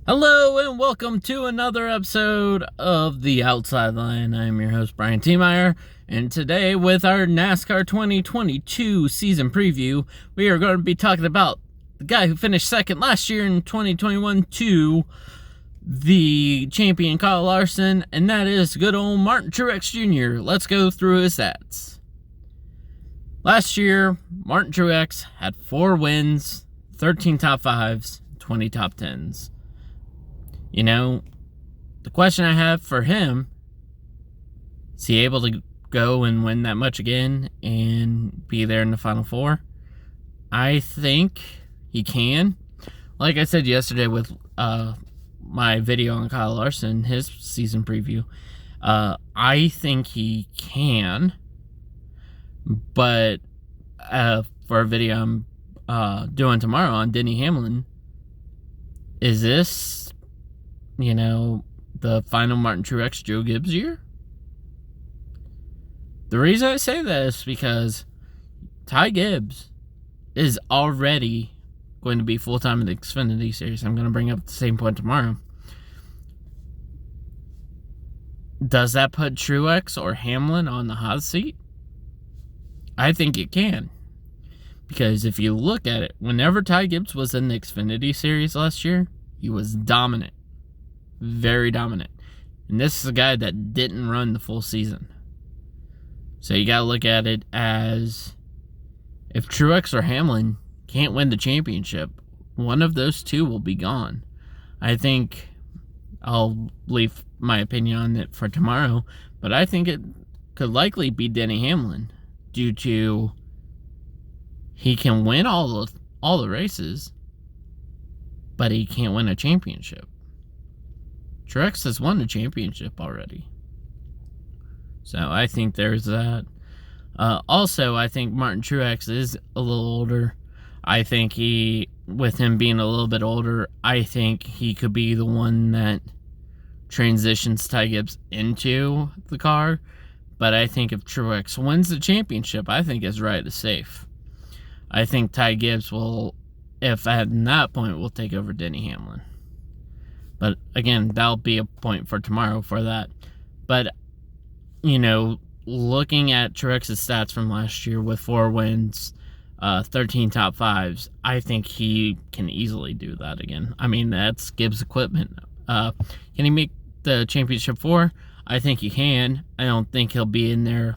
Hello and welcome to another episode of The Outside Line. I am your host, Brian T. and today with our NASCAR 2022 season preview, we are going to be talking about the guy who finished second last year in 2021 to the champion Kyle Larson, and that is good old Martin Truex Jr. Let's go through his stats. Last year, Martin Truex had 4 wins, 13 top 5s, 20 top 10s. You know, the question I have for him, is he able to go and win that much again and be there in the Final Four? I think he can. Like I said yesterday with my video on Kyle Larson, his season preview, I think he can. But for a video I'm doing tomorrow on Denny Hamlin, is this the final Martin Truex Joe Gibbs year? The reason I say that is because Ty Gibbs is already going to be full-time in the Xfinity Series. I'm going to bring up the same point tomorrow. Does that put Truex or Hamlin on the hot seat? I think it can. Because if you look at it, whenever Ty Gibbs was in the Xfinity Series last year, he was dominant. Very dominant. And this is a guy that didn't run the full season. So you got to look at it as, if Truex or Hamlin can't win the championship, one of those two will be gone. I think I'll leave my opinion on it for tomorrow, but I think it could likely be Denny Hamlin due to he can win all the races, but he can't win a championship. Truex has won the championship already. So I think there's that. Also, I think Martin Truex is a little older. I think with him being a little bit older, I think he could be the one that transitions Ty Gibbs into the car. But I think if Truex wins the championship, I think his ride is safe. I think Ty Gibbs will, if at that point, will take over Denny Hamlin. But again, that'll be a point for tomorrow for that. But, looking at Truex's stats from last year with 4 wins, 13 top 5s, I think he can easily do that again. I mean, that's Gibbs equipment. Can he make the championship 4? I think he can. I don't think he'll be in there,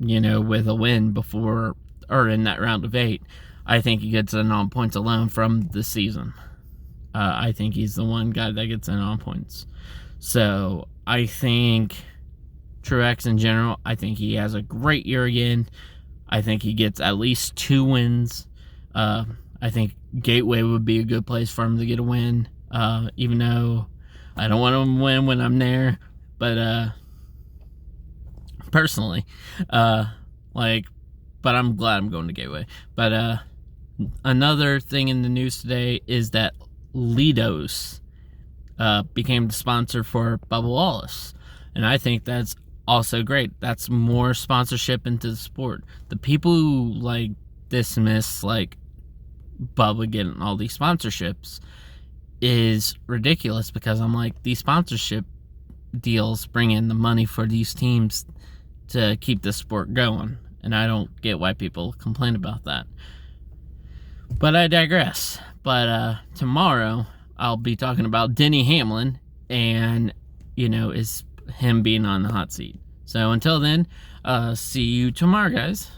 with a win before or in that round of 8. I think he gets in on points alone from the season. I think he's the one guy that gets in on points. So I think Truex in general, I think he has a great year again. I think he gets at least 2 wins. I think Gateway would be a good place for him to get a win, even though I don't want him to win when I'm there. But personally, but I'm glad I'm going to Gateway. But another thing in the news today is that Lidos became the sponsor for Bubba Wallace, and I think that's also great. That's more sponsorship into the sport. The people who dismiss Bubba getting all these sponsorships is ridiculous, because I'm like, these sponsorship deals bring in the money for these teams to keep the sport going, and I don't get why people complain about that. But I digress. But tomorrow I'll be talking about Denny Hamlin and, is him being on the hot seat. So until then, see you tomorrow, guys.